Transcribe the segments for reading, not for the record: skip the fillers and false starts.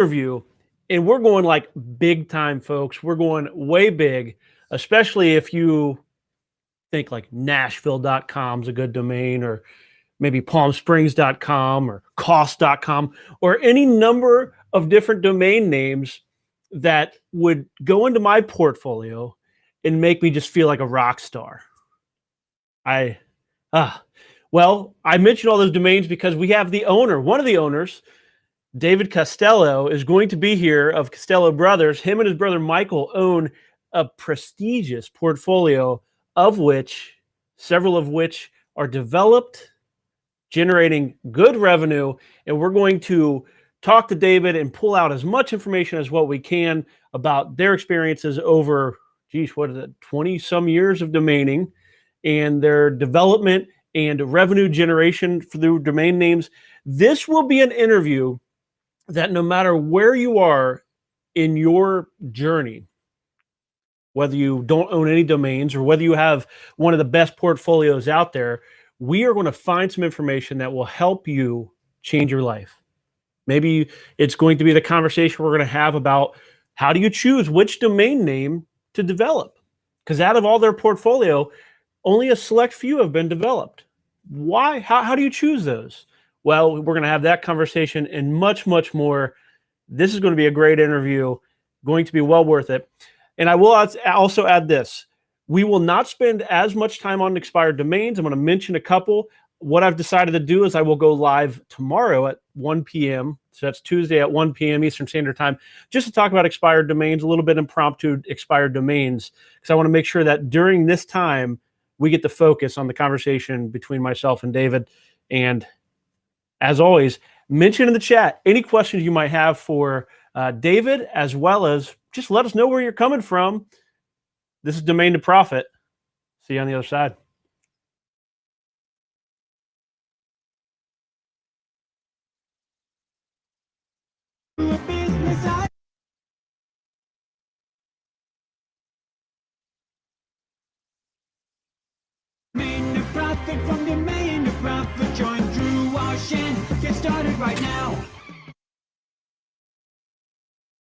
interview, and we're going like big time, folks. We're going way big, especially if you think like Nashville.com is a good domain, or maybe PalmSprings.com or Cost.com, or any number of different domain names that would go into my portfolio and make me just feel like a rock star. Well, I mentioned all those domains because we have the owner, one of the owners, David Castello, is going to be here of Castello Brothers. Him and his brother Michael own a prestigious portfolio, of which several of which are developed, generating good revenue. And we're going to talk to David and pull out as much information as what we can about their experiences over, 20 some years of domaining, and their development and revenue generation through domain names. This will be an interview that no matter where you are in your journey, whether you don't own any domains or whether you have one of the best portfolios out there, we are going to find some information that will help you change your life. Maybe it's going to be the conversation we're going to have about how do you choose which domain name to develop? Because out of all their portfolio, only a select few have been developed. Why? How do you choose those? Well, we're going to have that conversation and much, much more. This is going to be a great interview, going to be well worth it. And I will also add this. We will not spend as much time on expired domains. I'm going to mention a couple. What I've decided to do is I will go live tomorrow at 1 p.m. So that's Tuesday at 1 p.m. Eastern Standard Time, just to talk about expired domains, a little bit impromptu expired domains, because I want to make sure that during this time, we get the focus on the conversation between myself and David. And as always, mention in the chat any questions you might have for David, as well as just let us know where you're coming from. This is Domain to Profit. See you on the other side. From domain to profit, join Drew Washin. Get started right now.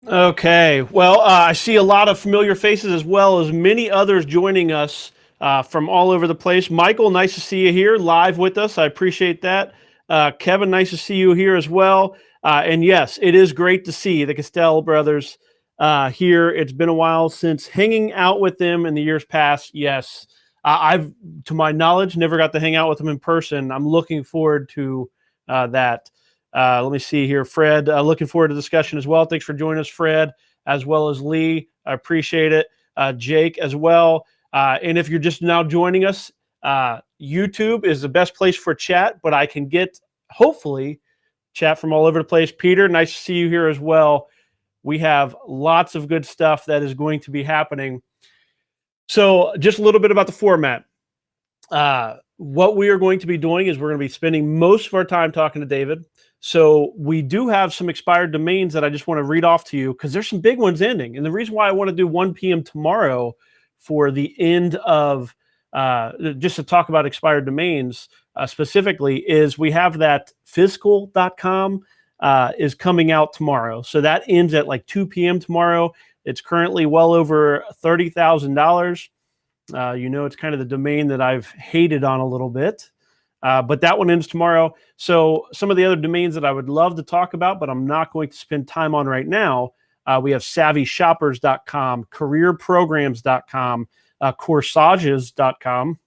Okay, well, I see a lot of familiar faces as well as many others joining us from all over the place. Michael, nice to see you here live with us. I appreciate that. Kevin, nice to see you here as well. And yes, it is great to see the Castello brothers here. It's been a while since hanging out with them in the years past. Yes, I've, to my knowledge, never got to hang out with them in person. I'm looking forward to that. Let me see here. Fred, looking forward to the discussion as well. Thanks for joining us, Fred, as well as Lee. I appreciate it. Jake as well. And if you're just now joining us, YouTube is the best place for chat, but I can get, hopefully, chat from all over the place. Peter, nice to see you here as well. We have lots of good stuff that is going to be happening. So just a little bit about the format. What we are going to be doing is we're going to be spending most of our time talking to David. So we do have some expired domains that I just want to read off to you because there's some big ones ending. And the reason why I want to do 1 p.m. tomorrow for the end of just to talk about expired domains specifically is we have that fiscal.com is coming out tomorrow. So that ends at like 2 p.m. tomorrow. It's currently well over $30,000. It's kind of the domain that I've hated on a little bit. But that one ends tomorrow. So some of the other domains that I would love to talk about, but I'm not going to spend time on right now. We have savvyshoppers.com, careerprograms.com, corsages.com,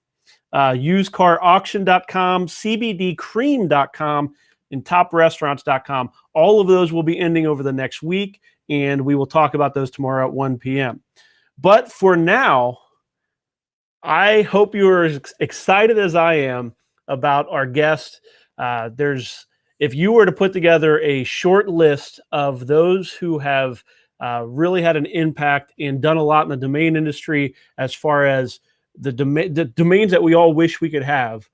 usedcarauction.com, cbdcream.com, and toprestaurants.com. All of those will be ending over the next week, and we will talk about those tomorrow at 1 p.m. But for now, I hope you are as excited as I am about our guest. If you were to put together a short list of those who have really had an impact and done a lot in the domain industry as far as the domains that we all wish we could have,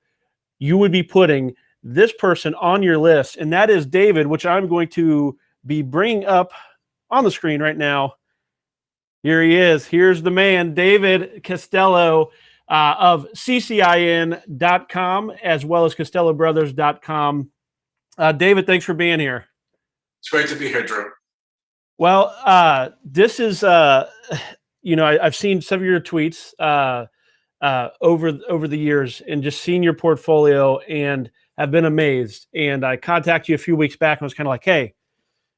you would be putting this person on your list, and that is David, which I'm going to be bringing up on the screen right now. Here he is. Here's the man, David Castello of ccin.com as well as CastelloBrothers.com. David, thanks for being here. It's great to be here, Drew. Well, this is, I've seen some of your tweets over the years, and just seen your portfolio, and have been amazed. And I contacted you a few weeks back, and was kind of like, hey,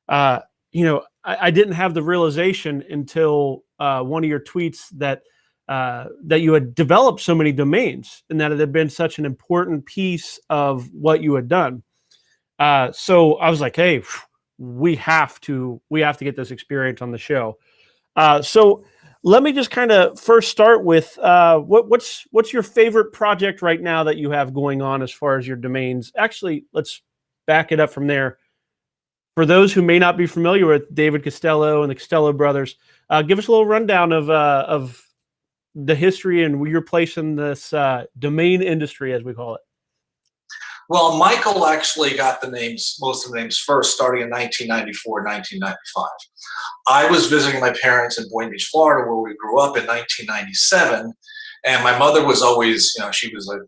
I didn't have the realization until one of your tweets that you had developed so many domains, and that it had been such an important piece of what you had done. So I was like, hey, we have to get this experience on the show. So let me just kind of first start with what's your favorite project right now that you have going on as far as your domains? Actually, let's back it up from there. For those who may not be familiar with David Castello and the Castello brothers, give us a little rundown of the history and your place in this domain industry, as we call it. Well, Michael actually got most of the names first, starting in 1994, 1995. I was visiting my parents in Boynton Beach, Florida, where we grew up, in 1997. And my mother was always, she was a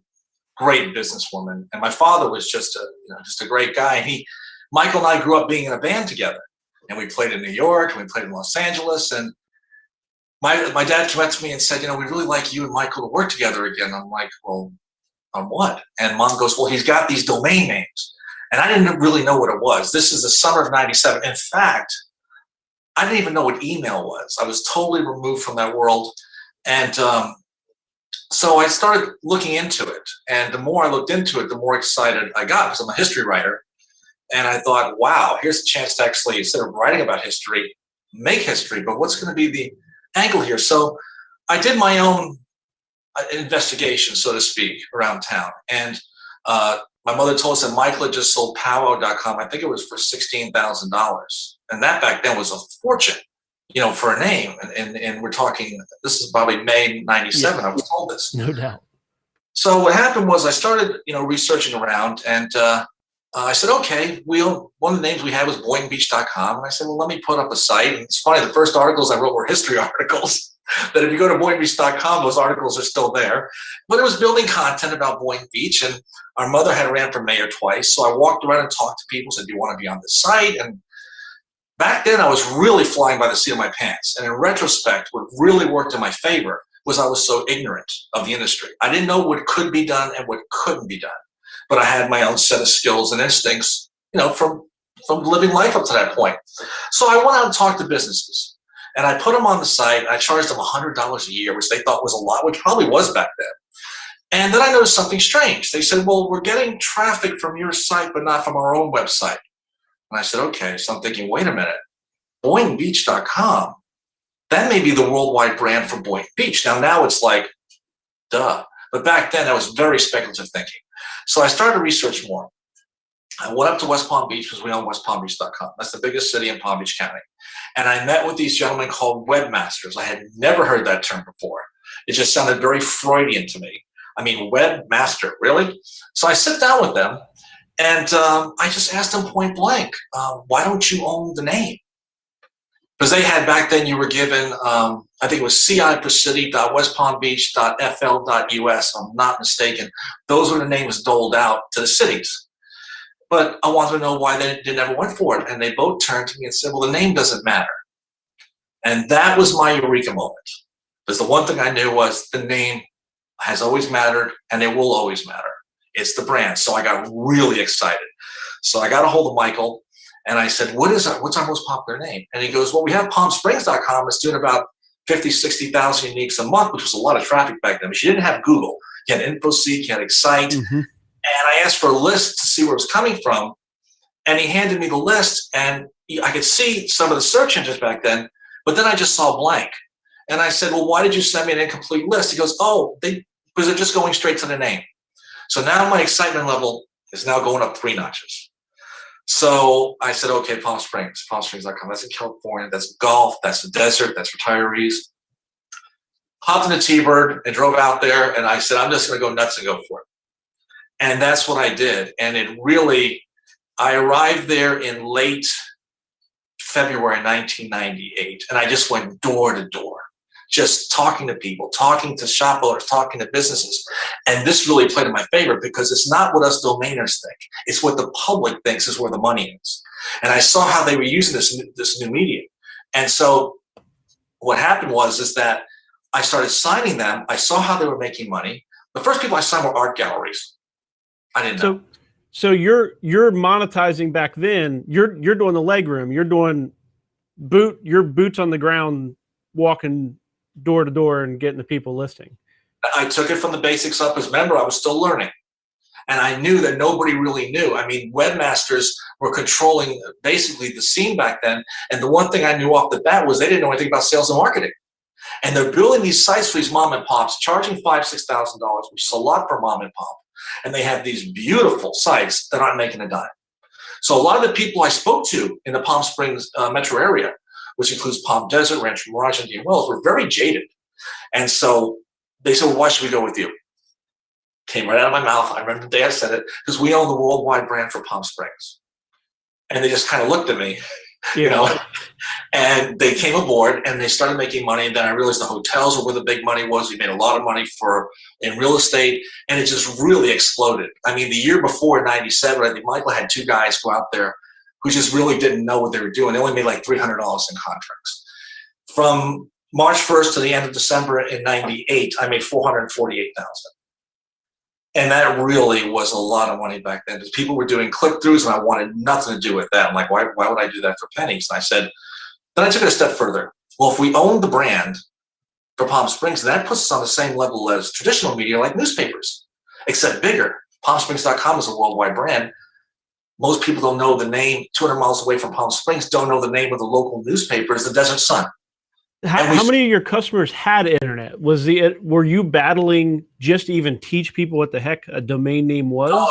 great businesswoman. And my father was just a great guy. And Michael and I grew up being in a band together. And we played in New York, and we played in Los Angeles. And my dad came up to me and said, we really like you and Michael to work together again. I'm like, well, on what? And Mom goes, well, he's got these domain names. And I didn't really know what it was. This is the summer of 97. In fact, I didn't even know what email was. I was totally removed from that world. And so I started looking into it. And the more I looked into it, the more excited I got, because I'm a history writer. And I thought, wow, here's a chance to actually, instead of writing about history, make history. But what's going to be the angle here? So I did my own investigation, so to speak, around town. And my mother told us that Michael had just sold powwow.com. I think it was for $16,000. And that back then was a fortune, for a name. And we're talking, this is probably May 97. Yes. I was told this. No doubt. So what happened was I started, researching around, and I said, okay, one of the names we had was BoyntonBeach.com. And I said, well, let me put up a site. And it's funny, the first articles I wrote were history articles. That if you go to BoyntonBeach.com, those articles are still there. But it was building content about Boynton Beach, and our mother had ran for mayor twice. So I walked around and talked to people, said, do you want to be on this site? And back then I was really flying by the seat of my pants. And in retrospect, what really worked in my favor was I was so ignorant of the industry. I didn't know what could be done and what couldn't be done. But I had my own set of skills and instincts, from living life up to that point. So I went out and talked to businesses. And I put them on the site. I charged them $100 a year, which they thought was a lot, which probably was back then. And then I noticed something strange. They said, well, we're getting traffic from your site, but not from our own website. And I said, okay. So I'm thinking, wait a minute, BoyntonBeach.com, that may be the worldwide brand for Boynton Beach. Now it's like, duh. But back then, that was very speculative thinking. So I started to research more. I went up to West Palm Beach, because we own WestPalmBeach.com. That's the biggest city in Palm Beach County. And I met with these gentlemen called webmasters. I had never heard that term before. It just sounded very Freudian to me. I mean, webmaster, really? So I sit down with them, and I just asked them point blank, why don't you own the name? Because they had, back then, you were given, I think it was ciprocity.westpalmbeach.fl.us, if I'm not mistaken. Those were the names doled out to the cities. But I wanted to know why they never went for it. And they both turned to me and said, well, the name doesn't matter. And that was my eureka moment. Because the one thing I knew was the name has always mattered, and it will always matter. It's the brand. So I got really excited. So I got a hold of Michael, and I said, what's our most popular name? And he goes, well, we have PalmSprings.com. It's doing about 50, 60,000 uniques a month, which was a lot of traffic back then. But you didn't have Google. You had InfoSeek, you had Excite. Mm-hmm. And I asked for a list to see where it was coming from. And he handed me the list, and I could see some of the search engines back then, but then I just saw blank. And I said, well, why did you send me an incomplete list? He goes, oh, because they're just going straight to the name. So now my excitement level is now going up 3 notches. So I said, okay, Palm Springs, PalmSprings.com. That's in California. That's golf. That's the desert. That's retirees. Hopped in a T-Bird and drove out there, and I said, I'm just going to go nuts and go for it. And that's what I did. And I arrived there in late February 1998, and I just went door to door, just talking to people, talking to shop owners, talking to businesses. And this really played in my favor, because it's not what us domainers think. It's what the public thinks is where the money is. And I saw how they were using this new medium. And so what happened is that I started signing them. I saw how they were making money. The first people I signed were art galleries. I didn't know. So you're monetizing back then. You're doing the leg room. You're doing your boots on the ground, walking door to door and getting the people listing. I took it from the basics up. As remember, I was still learning. And I knew that nobody really knew. I mean, webmasters were controlling basically the scene back then. And the one thing I knew off the bat was they didn't know anything about sales and marketing. And they're building these sites for these mom and pops, charging $5,000, $6,000, which is a lot for mom and pop. And they have these beautiful sites that aren't making a dime. So a lot of the people I spoke to in the Palm Springs metro area, which includes Palm Desert, Rancho Mirage, and Indian Wells, were very jaded. And so they said, well, why should we go with you? Came right out of my mouth. I remember the day I said it, because we own the worldwide brand for Palm Springs. And they just kind of looked at me, you know, and they came aboard and they started making money. And then I realized the hotels were where the big money was. We made a lot of money in real estate, and it just really exploded. I mean, the year before, in 97, I think Michael had two guys go out there who just really didn't know what they were doing. They only made like $300 in contracts. From March 1st to the end of December in 98, I made $448,000. And that really was a lot of money back then, because people were doing click-throughs and I wanted nothing to do with that. I'm like, why would I do that for pennies? And I said, then I took it a step further. Well, if we own the brand for Palm Springs, that puts us on the same level as traditional media like newspapers, except bigger. PalmSprings.com is a worldwide brand. Most people don't know the name. 200 miles away from Palm Springs don't know the name of the local newspaper is the Desert Sun. How many of your customers had internet? Were you battling just to even teach people what the heck a domain name was? No,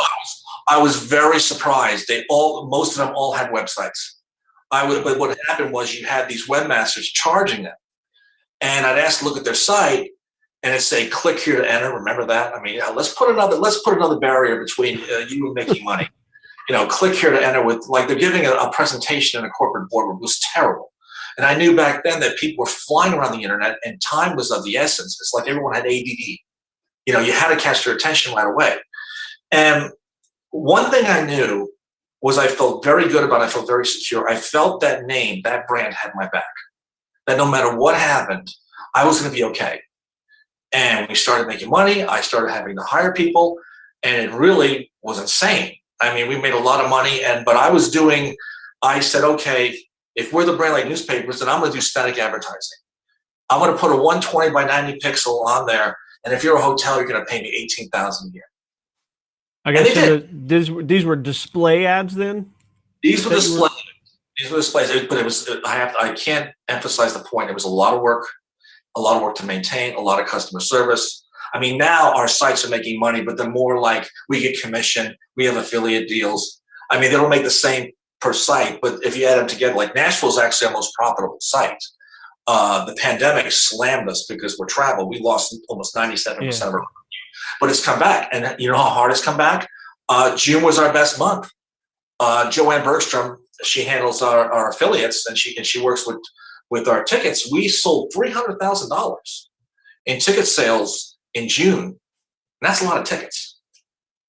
I was very surprised. Most of them all had websites. But what happened was you had these webmasters charging them, and I'd ask to look at their site, and it'd say, "Click here to enter." Remember that? I mean, let's put another barrier between you and making money. You know, click here to enter with like they're giving a presentation in a corporate boardroom. It was terrible. And I knew back then that people were flying around the internet and time was of the essence. It's like everyone had ADD. You know, you had to catch their attention right away. And one thing I knew was I felt very good about it. I felt very secure. I felt that name, that brand had my back. That no matter what happened, I was going to be okay. And we started making money. I started having to hire people. And it really was insane. I mean, we made a lot of money. But I said, okay, if we're the brand like newspapers, then I'm going to do static advertising. I'm going to put a 120 by 90 pixel on there, and if you're a hotel, you're going to pay me $18,000 a year. I guess these were display ads then. These were displays. These were displays, but it was. I can't emphasize the point. It was a lot of work to maintain, a lot of customer service. I mean, now our sites are making money, but they're more like we get commission, we have affiliate deals. I mean, they don't make the same per site, but if you add them together, like Nashville is actually our most profitable site. The pandemic slammed us because we're travel. We lost almost 97% of our revenue, but it's come back. And you know how hard it's come back? June was our best month. Joanne Bergstrom, she handles our affiliates, and she works with our tickets. We sold $300,000 in ticket sales in June. And that's a lot of tickets.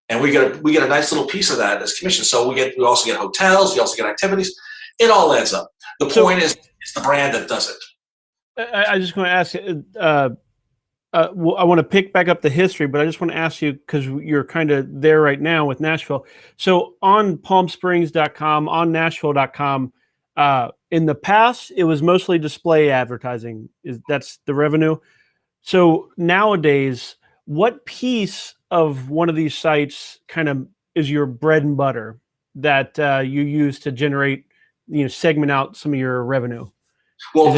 And we get a nice little piece of that as commission. So we also get hotels, we also get activities. It all adds up. The point is, it's the brand that does it. I just want to ask you, I want to pick back up the history, but I just want to ask you, because you're kind of there right now with Nashville. So on PalmSprings.com, on Nashville.com, in the past, it was mostly display advertising. That's the revenue. So nowadays, what piece of one of these sites kind of is your bread and butter that you use to generate, segment out some of your revenue? Well,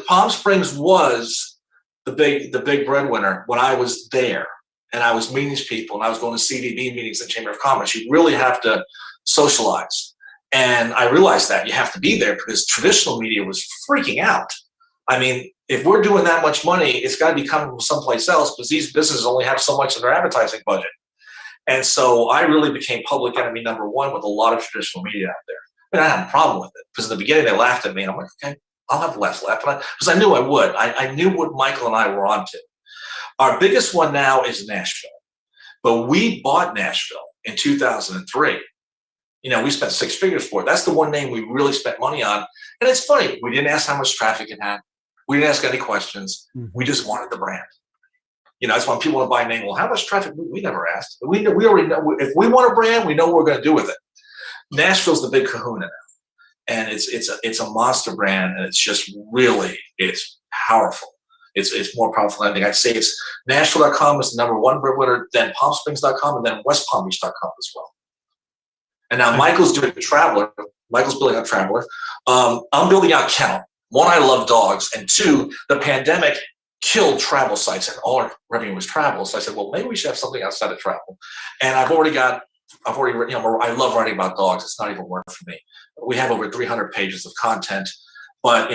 Palm Springs was the big breadwinner when I was there, and I was meeting these people, and I was going to CDB meetings at Chamber of Commerce. You really have to socialize, and I realized that you have to be there because traditional media was freaking out. I mean, if we're doing that much money, it's got to be coming from someplace else, because these businesses only have so much in their advertising budget. And so I really became public enemy number one with a lot of traditional media out there. And I had a problem with it, because in the beginning they laughed at me, and I'm like, okay, I'll have the last laugh, because I knew I would. I knew what Michael and I were onto. Our biggest one now is Nashville, but we bought Nashville in 2003, we spent 6 figures for it. That's the one name we really spent money on. And it's funny, we didn't ask how much traffic it had. We didn't ask any questions. We just wanted the brand. That's when people want to buy a name. Well, how much traffic? We never asked. We already know. If we want a brand, we know what we're going to do with it. Nashville's the big kahuna now. And it's a monster brand, and it's just really, it's powerful. It's more powerful than anything. I'd say it's Nashville.com is the #1 breadwinner, then PalmSprings.com, and then WestPalmBeach.com as well. And now Michael's doing Traveler. Michael's building out Traveler. I'm building out Kennel. 1, I love dogs, and 2, the pandemic killed travel sites, and all our revenue was travel. So I said, well, maybe we should have something outside of travel. And I've already written, I love writing about dogs. It's not even work for me. We have over 300 pages of content, but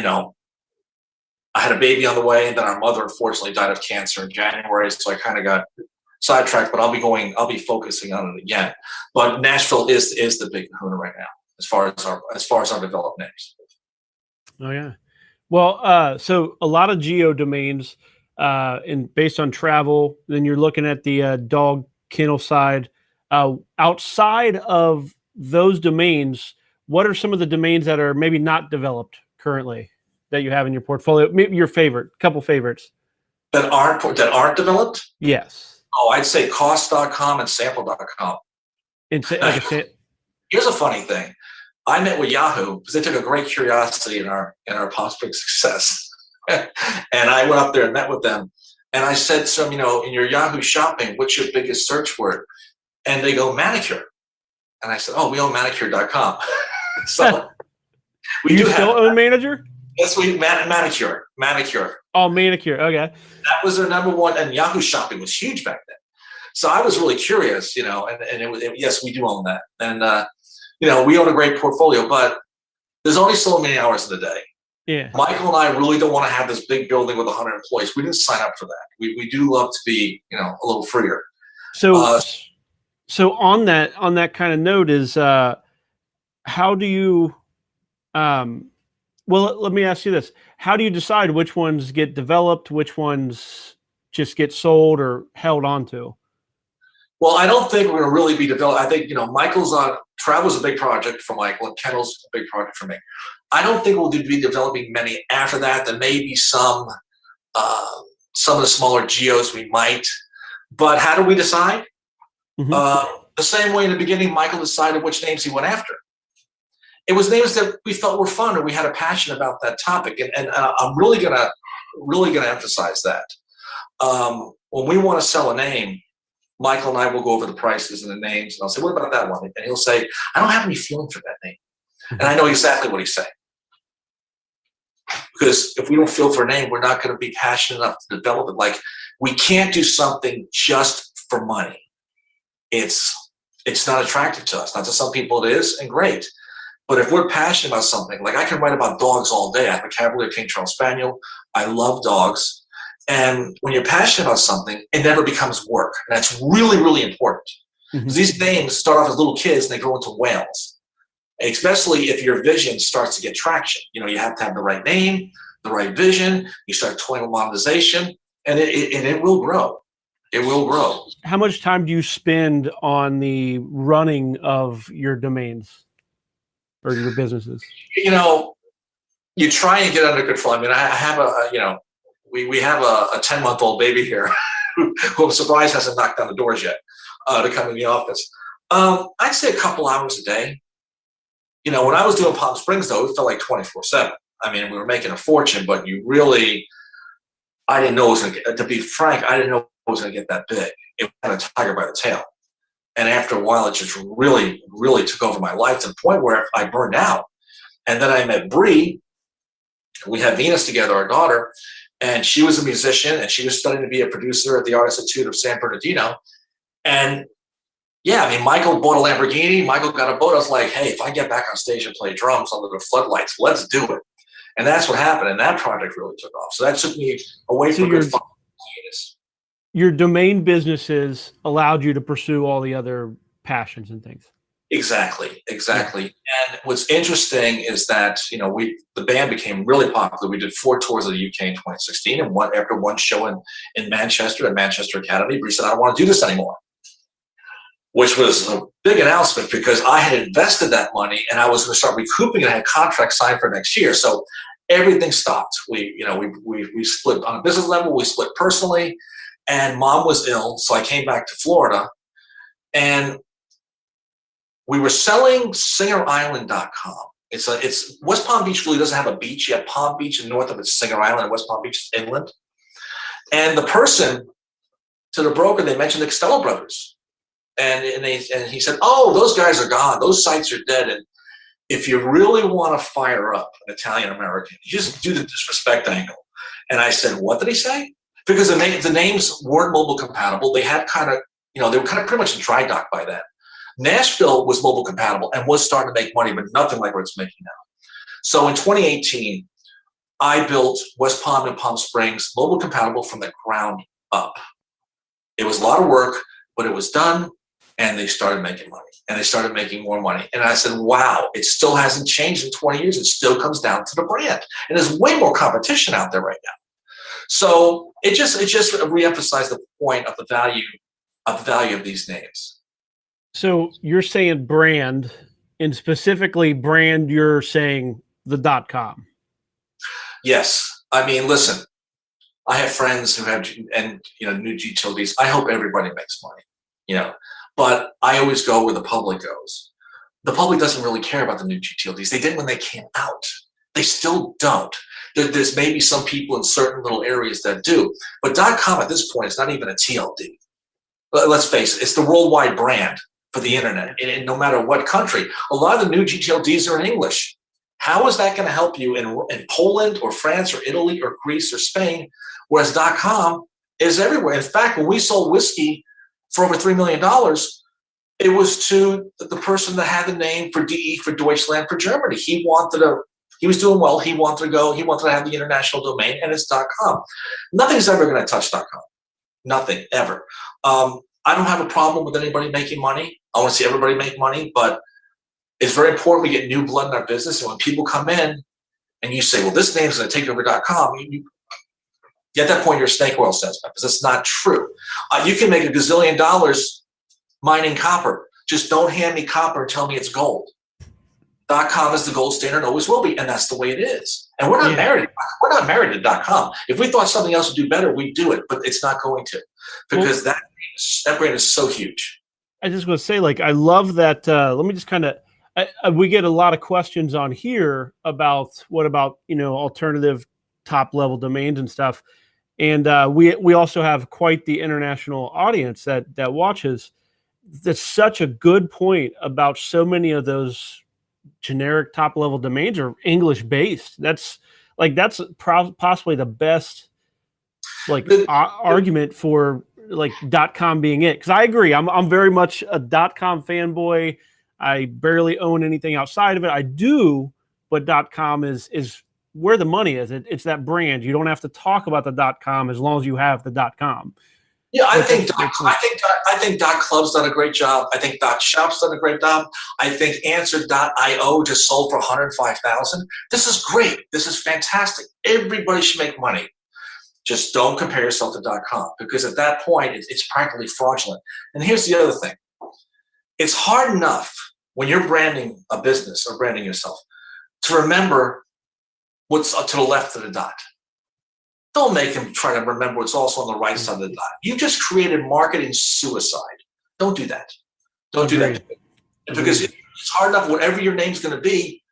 I had a baby on the way, and then our mother unfortunately died of cancer in January. So I kind of got sidetracked, but I'll be focusing on it again. But Nashville is the big kahuna right now, as far as our developed names. Oh yeah. Well, so a lot of geo domains, based on travel. Then you're looking at the dog kennel side. Outside of those domains, what are some of the domains that are maybe not developed currently that you have in your portfolio? Maybe your couple favorites that aren't developed. Yes. Oh, I'd say cost.com and sample.com. Here's a funny thing. I met with Yahoo because they took a great curiosity in our PalmSprings success. And I went up there and met with them. And I said to them, in your Yahoo shopping, what's your biggest search word? And they go, manicure. And I said, oh, we own manicure.com. So we still own Manager? Yes, manicure. Oh, manicure. Okay. That was their #1, and Yahoo shopping was huge back then. So I was really curious, and yes, we do own that. And, we own a great portfolio, but there's only so many hours in the day. Yeah. Michael and I really don't want to have this big building with 100 employees. We didn't sign up for that. We do love to be, a little freer. So on that kind of note is, how do you, well, let me ask you this. How do you decide which ones get developed, which ones just get sold or held onto? Well, I don't think we're going to really be developed. I think, Michael's Travel's a big project for Michael, and Kennel's a big project for me. I don't think we'll be developing many after that. There may be some of the smaller geos we might, but how do we decide? The same way in the beginning, Michael decided which names he went after. It was names that we felt were fun, and we had a passion about that topic. And I'm really gonna emphasize that. When we want to sell a name, Michael and I will go over the prices and the names, and I'll say, what about that one? And he'll say, I don't have any feeling for that name. And I know exactly what he's saying. Because if we don't feel for a name, we're not going to be passionate enough to develop it. Like, we can't do something just for money. It's not attractive to us. Not to some people it is, and great. But if we're passionate about something, like I can write about dogs all day. I have a Cavalier King Charles Spaniel. I love dogs. And when you're passionate about something, it never becomes work. And that's really, really important. These names start off as little kids and they grow into whales. Especially if your vision starts to get traction. You have to have the right name, the right vision. You start toying with monetization, and it will grow. It will grow. How much time do you spend on the running of your domains or your businesses? You try and get under control. I mean, I have we have a 10-month-old baby here who I'm surprised hasn't knocked on the doors yet to come in the office. I'd say a couple hours a day. When I was doing Palm Springs, though, it felt like 24/7. I mean, we were making a fortune, but I didn't know it was going to be frank, I didn't know it was going to get that big. It had a tiger by the tail. And after a while, it just really, really took over my life to the point where I burned out. And then I met Bree. We had Venus together, our daughter, and she was a musician, and she was studying to be a producer at the Art Institute of San Bernardino. And yeah, I mean, Michael bought a Lamborghini. Michael got a boat. I was like, hey, if I get back on stage and play drums under the floodlights, let's do it. And that's what happened. And that project really took off. So that took me away from good fun. Your domain businesses allowed you to pursue all the other passions and things. Exactly. And what's interesting is that, the band became really popular. We did 4 tours of the UK in 2016, and after one show in Manchester at Manchester Academy, Bree said, I don't want to do this anymore. which was a big announcement because I had invested that money and I was going to start recouping it. I had contracts signed for next year. So everything stopped. We split on a business level, we split personally, and mom was ill. So I came back to Florida and we were selling SingerIsland.com. It's West Palm Beach really doesn't have a beach. You have Palm Beach and north of it's Singer Island, and West Palm Beach is inland. And the person to the broker, they mentioned the Castello brothers. And he said, oh, those guys are gone. Those sites are dead. And if you really want to fire up an Italian American, you just do the disrespect angle. And I said, what did he say? Because the names weren't mobile compatible. They had kind of, they were kind of pretty much in dry dock by then. Nashville was mobile compatible and was starting to make money, but nothing like what it's making now. So in 2018, I built West Palm and Palm Springs mobile compatible from the ground up. It was a lot of work, but it was done, and they started making money, and they started making more money. And I said, wow, it still hasn't changed in 20 years. It still comes down to the brand. And there's way more competition out there right now. So it just reemphasized the point of the value of these names. So you're saying brand, and specifically brand, you're saying the .com. Yes. I mean, listen, I have friends who have, and new utilities. I hope everybody makes money, but I always go where the public goes. The public doesn't really care about the new utilities. They did when they came out. They still don't. There's maybe some people in certain little areas that do, but .com at this point is not even a TLD. Let's face it, it's the worldwide brand for the internet, and no matter what country. A lot of the new GTLDs are in English. How is that going to help you in Poland or France or Italy or Greece or Spain, whereas .com is everywhere? In fact, when we sold whiskey for over $3 million, it was to the person that had the name for DE for Deutschland for Germany. He was doing well. He wanted to have the international domain, and it's .com. Nothing's ever going to touch .com. Nothing, ever. I don't have a problem with anybody making money. I want to see everybody make money, but it's very important we get new blood in our business. And when people come in and you say, well, this name's going to take over .com, at that point, you're a snake oil salesman, because that's not true. You can make $1 gazillion mining copper. Just don't hand me copper and tell me it's gold. .com is the gold standard, always will be, and that's the way it is. And we're not married. We're not married to .com. If we thought something else would do better, we'd do it, but it's not going to, because that brand is so huge. I just want to say, I love that. Let me just kind of. We get a lot of questions on here about what about alternative top level domains and stuff, and we also have quite the international audience that watches. That's such a good point about so many of those generic top level domains are English based. That's possibly the best argument for .com being it, because I agree. I'm very much a .com fanboy. I barely own anything outside of it. I do, but .com is where the money is. It's that brand. You don't have to talk about the .com as long as you have the .com. Yeah, I think .club's done a great job. I think .shop's done a great job. I think Answer.io just sold for $105,000. This is great. This is fantastic. Everybody should make money. Just don't compare yourself to .com, because at that point it's practically fraudulent. And here's the other thing. It's hard enough when you're branding a business or branding yourself to remember what's to the left of the dot. Don't make him try to remember what's also on the right side of the dot. You just created marketing suicide. Don't do that. Don't do that. Because it's hard enough, whatever your name's going to be,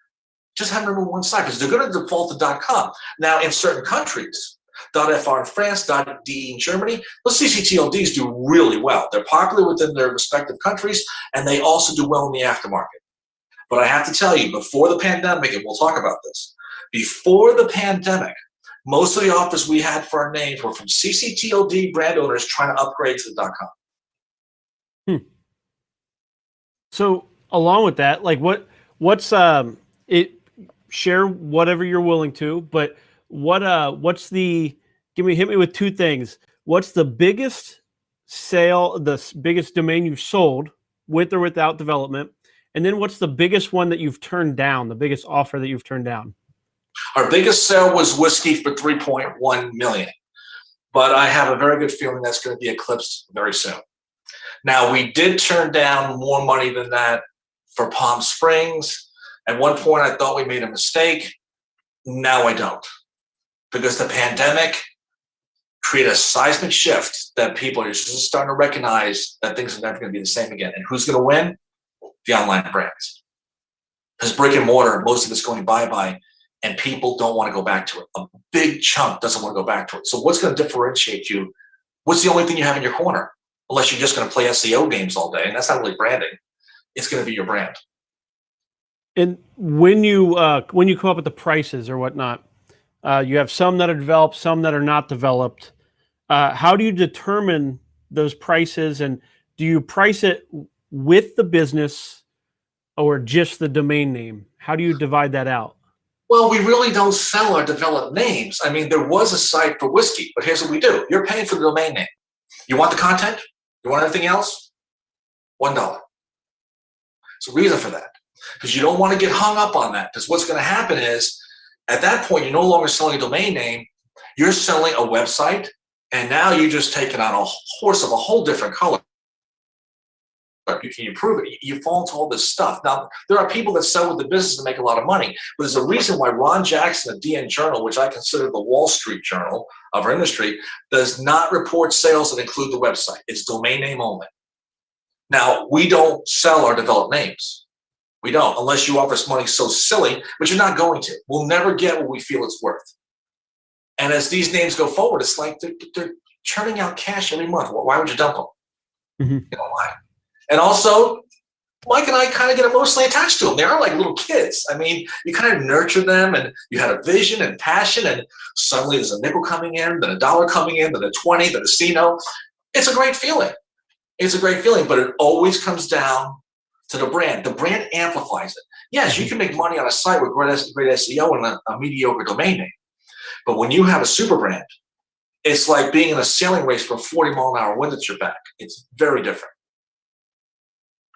just have them remember one side, because they're going to default to .com. Now, in certain countries, .fr in France, .de in Germany, those CCTLDs do really well. They're popular within their respective countries, and they also do well in the aftermarket. But I have to tell you, before the pandemic, and we'll talk about this, before the pandemic, most of the offers we had for our names were from CCTLD brand owners trying to upgrade to the .com. So along with that, what's it? Share whatever you're willing to, but what's the? Hit me with two things. What's the biggest sale, the biggest domain you've sold with or without development? And then what's the biggest one that you've turned down, the biggest offer that you've turned down? Our biggest sale was whiskey for $3.1 million, but I have a very good feeling that's going to be eclipsed very soon. Now, we did turn down more money than that for Palm Springs. At one point, I thought we made a mistake. Now I don't, because the pandemic created a seismic shift that people are just starting to recognize that things are never going to be the same again. And who's going to win? The online brands. Because brick and mortar, most of it's going bye-bye, and people don't want to go back to it. A big chunk doesn't want to go back to it. So what's going to differentiate you? What's the only thing you have in your corner? Unless you're just going to play SEO games all day, and that's not really branding. It's going to be your brand. And when you come up with the prices or whatnot, you have some that are developed, some that are not developed. How do you determine those prices, and do you price it with the business or just the domain name? How do you divide that out? Well, we really don't sell our developed names. I mean, there was a site for whiskey, but here's what we do. You're paying for the domain name. You want the content? You want anything else? $1. There's a reason for that, because you don't want to get hung up on that, because what's going to happen is, at that point, you're no longer selling a domain name. You're selling a website, and now you're just taking on a horse of a whole different color. You can improve it. You fall into all this stuff. Now, there are people that sell with the business to make a lot of money, but there's a reason why Ron Jackson at DN Journal, which I consider the Wall Street Journal of our industry, does not report sales that include the website. It's domain name only. Now, we don't sell our developed names. We don't, unless you offer us money so silly, but you're not going to. We'll never get what we feel it's worth. And as these names go forward, it's like they're churning out cash every month. Well, why would you dump them? Mm-hmm. You know why? And also, Mike and I kind of get emotionally attached to them. They are like little kids. I mean, you kind of nurture them, and you had a vision and passion, and suddenly there's a nickel coming in, then $1 coming in, then a 20, then a C-note. It's a great feeling. It's a great feeling, but it always comes down to the brand. The brand amplifies it. Yes, you can make money on a site with great SEO and a mediocre domain name. But when you have a super brand, it's like being in a sailing race for 40-mile-an-hour wind at your back. It's very different.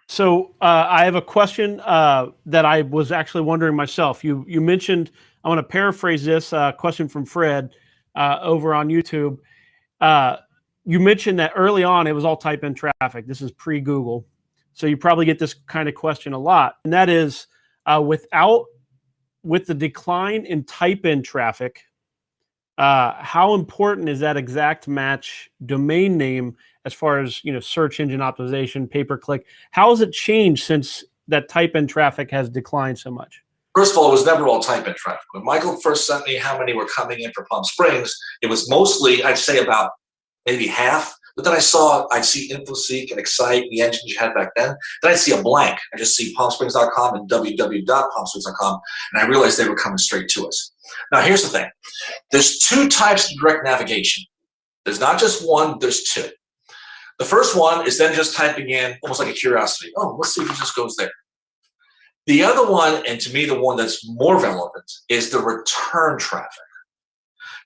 So I have a question that I was actually wondering myself. You mentioned, I want to paraphrase this question from Fred over on YouTube. You mentioned that early on it was all type-in traffic. This is pre-Google. So you probably get this kind of question a lot. And that is, with the decline in type-in traffic, how important is that exact match domain name as far as, search engine optimization, pay-per-click? How has it changed since that type-in traffic has declined so much? First of all, it was never all type-in traffic. When Michael first sent me how many were coming in for Palm Springs, it was mostly, I'd say about maybe half. But then I'd see InfoSeek and Excite, the engines you had back then. Then I'd see a blank. I just see palmsprings.com and www.palmsprings.com, and I realized they were coming straight to us. Now, here's the thing. There's two types of direct navigation. There's not just one, there's two. The first one is then just typing in, almost like a curiosity. Oh, let's see if it just goes there. The other one, and to me, the one that's more relevant, is the return traffic.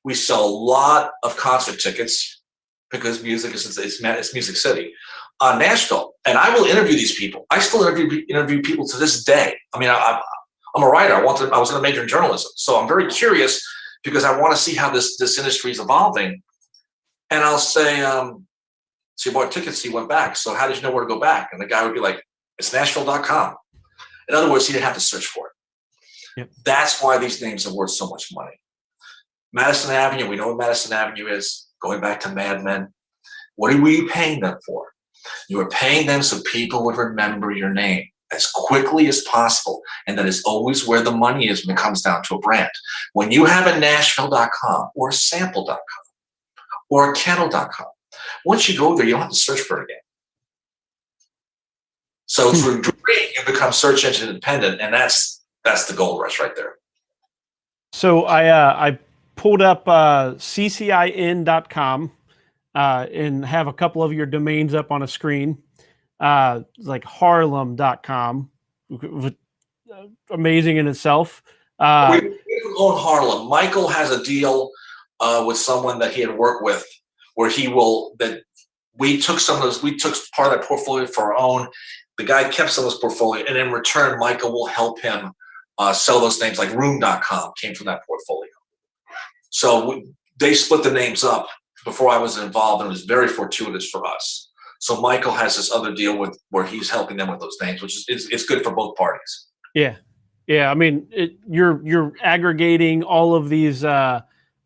We sell a lot of concert tickets because music it's Music City, Nashville, and I will interview these people. I still interview people to this day. I mean, I'm a writer. I was going to major in journalism, so I'm very curious because I want to see how this industry is evolving. And I'll say, so you bought tickets, he went back. So how did you know where to go back? And the guy would be like, it's Nashville.com. In other words, he didn't have to search for it. Yep. That's why these names are worth so much money. Madison Avenue, we know what Madison Avenue is. Going back to Mad Men, what were you paying them for? You were paying them so people would remember your name as quickly as possible. And that is always where the money is when it comes down to a brand. When you have a Nashville.com or a Sample.com or a Kettle.com, once you go there, you don't have to search for it again. So through degree, you become search engine independent, and that's the gold rush right there. So I pulled up ccin.com and have a couple of your domains up on a screen, like harlem.com, amazing in itself. We own Harlem. Michael has a deal with someone that he had worked with where we took part of that portfolio for our own. The guy kept some of his portfolio, and in return, Michael will help him sell those names, like room.com came from that portfolio. So they split the names up before I was involved, and it was very fortuitous for us. So Michael has this other deal with where he's helping them with those names, which is it's good for both parties. Yeah. Yeah. I mean, you're aggregating all of these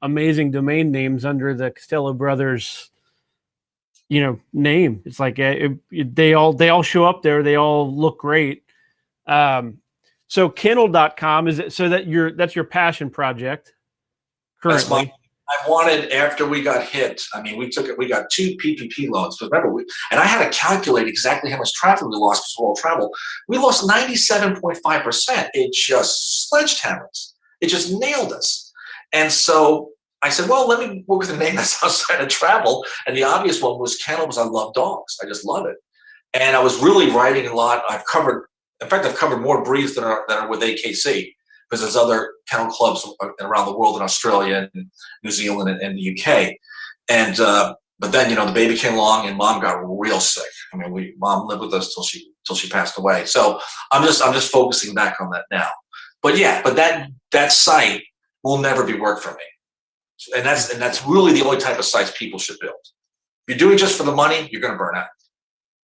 amazing domain names under the Castello brothers, name. It's like they all show up there. They all look great. So kennel.com, is it so that that's your passion project currently? I wanted, after we got hit, I mean, we got 2 PPP loans. But remember, and I had to calculate exactly how much traffic we lost because world travel. We lost 97.5%. It just sledgehammered us. It just nailed us. And so I said, well, let me work with a name that's outside of travel. And the obvious one was Kennel, because I love dogs. I just love it. And I was really writing a lot. I've covered more breeds than are with AKC, because there's other kennel clubs around the world, in Australia and New Zealand and the UK. And but then the baby came along and Mom got real sick. I mean, Mom lived with us till she passed away. So I'm just focusing back on that now. But that site will never be work for me. And that's really the only type of sites people should build. If you're doing it just for the money, you're going to burn out.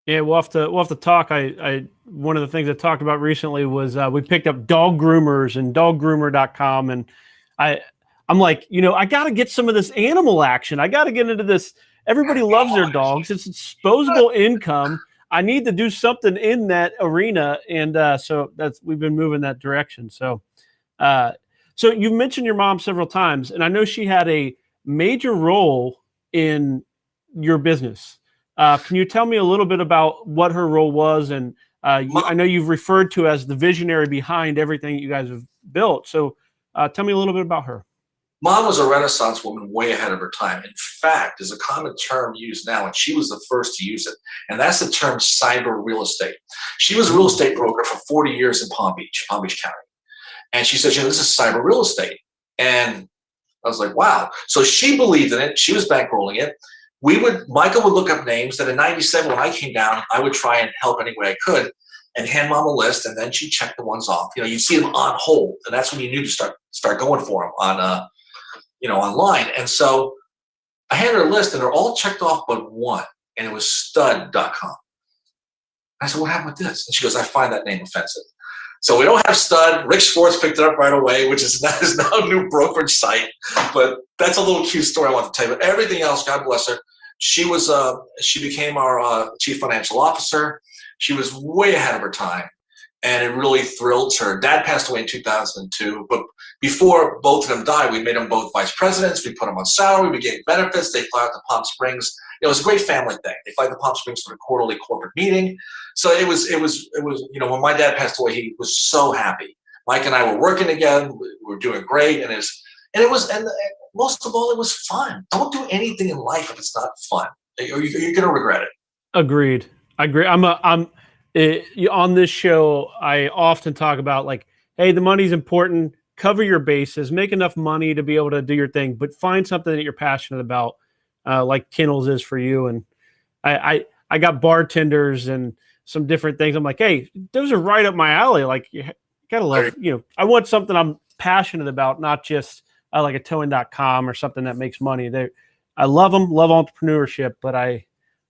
Yeah, we'll have to talk. I one of the things I talked about recently was we picked up dog groomers and doggroomer.com, and I'm like, I got to get some of this animal action. I got to get into this. Everybody loves their dogs. It's disposable income. I need to do something in that arena, and so we've been moving that direction. So you've mentioned your mom several times, and I know she had a major role in your business. Can you tell me a little bit about what her role was? And I know you've referred to as the visionary behind everything you guys have built. So tell me a little bit about her. Mom was a Renaissance woman way ahead of her time. In fact, there's a common term used now, and she was the first to use it. And that's the term cyber real estate. She was a real estate broker for 40 years in Palm Beach County. And she said, this is cyber real estate. And I was like, wow. So she believed in it. She was bankrolling it. Michael would look up names that in 97, when I came down, I would try and help any way I could and hand Mom a list, and then she'd check the ones off. You see them on hold, and that's when you knew to start going for them on, online. And so I handed her a list, and they're all checked off but one, and it was stud.com. I said, what happened with this? And she goes, I find that name offensive. So we don't have Stud. Rick Schwartz picked it up right away, which is now a new brokerage site. But that's a little cute story I want to tell you. But everything else, God bless her. She became our chief financial officer. She was way ahead of her time, and it really thrilled her. Dad passed away in 2002, but before both of them died, we made them both vice presidents. We put them on salary. We gave benefits. They fly out to Palm Springs. It was a great family thing. They fly to Palm Springs for the quarterly corporate meeting. So it was when my dad passed away, he was so happy. Mike and I were working again. We were doing great, and most of all, it was fun. Don't do anything in life if it's not fun. You're going to regret it. Agreed. I agree. On this show, I often talk about hey, the money's important. Cover your bases. Make enough money to be able to do your thing, but find something that you're passionate about, like Kennels is for you. And I got bartenders and some different things. I'm like, hey, those are right up my alley. Like, you gotta love. I want something I'm passionate about, not just like a towing.com or something that makes money. I love them, love entrepreneurship, but I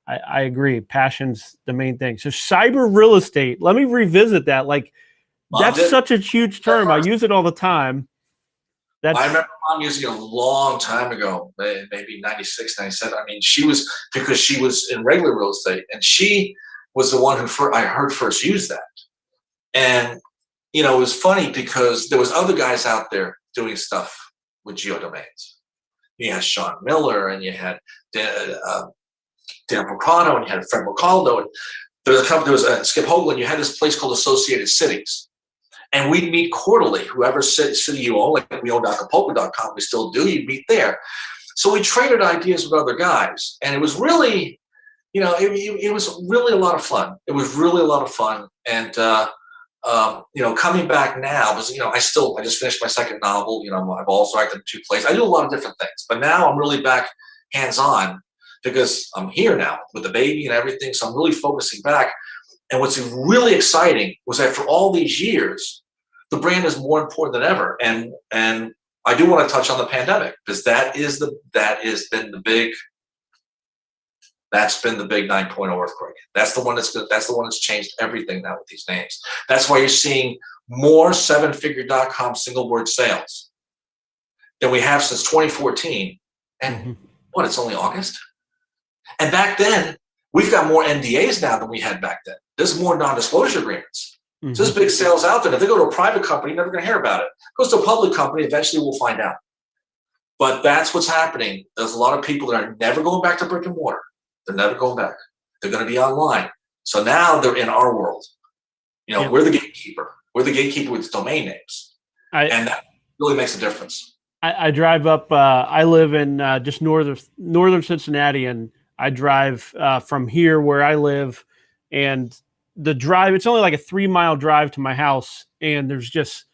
agree. Passion's the main thing. So cyber real estate, let me revisit that. That's such a huge term. I use it all the time. I remember Mom using it a long time ago, maybe 96, 97. I mean, because she was in regular real estate, and she was the one who I heard first use that. And, it was funny because there was other guys out there doing stuff with geodomains. You had Sean Miller, and you had Dan Procano, and you had Fred Mocaldo, and there was Skip Hoagland. You had this place called Associated Cities. And we'd meet quarterly. Whoever city you own, like we owned Acapulco.com, we still do, you'd meet there. So we traded ideas with other guys. And it was really, it was really a lot of fun. It was really a lot of fun. And, coming back now, because, I just finished my second novel. I've also acted in 2 plays. I do a lot of different things. But now I'm really back hands-on because I'm here now with the baby and everything. So I'm really focusing back. And what's really exciting was after all these years, the brand is more important than ever. And I do want to touch on the pandemic, because that has been the big That's been the big 9.0 earthquake. That's the one that's changed everything now with these names. That's why you're seeing more 7-figure.com single word sales than we have since 2014. And what, it's only August? And back then, we've got more NDAs now than we had back then. There's more non-disclosure agreements. So there's big sales out there. If they go to a private company, you're never going to hear about it. Goes to a public company, eventually we'll find out. But that's what's happening. There's a lot of people that are never going back to brick and mortar. They're never going back. They're going to be online. So now they're in our world. You know, we're the gatekeeper. We're the gatekeeper with domain names. And that really makes a difference. I drive up, I live in just northern Cincinnati, and I drive from here where I live, and the drive, it's only like a 3-mile drive to my house, and there's just,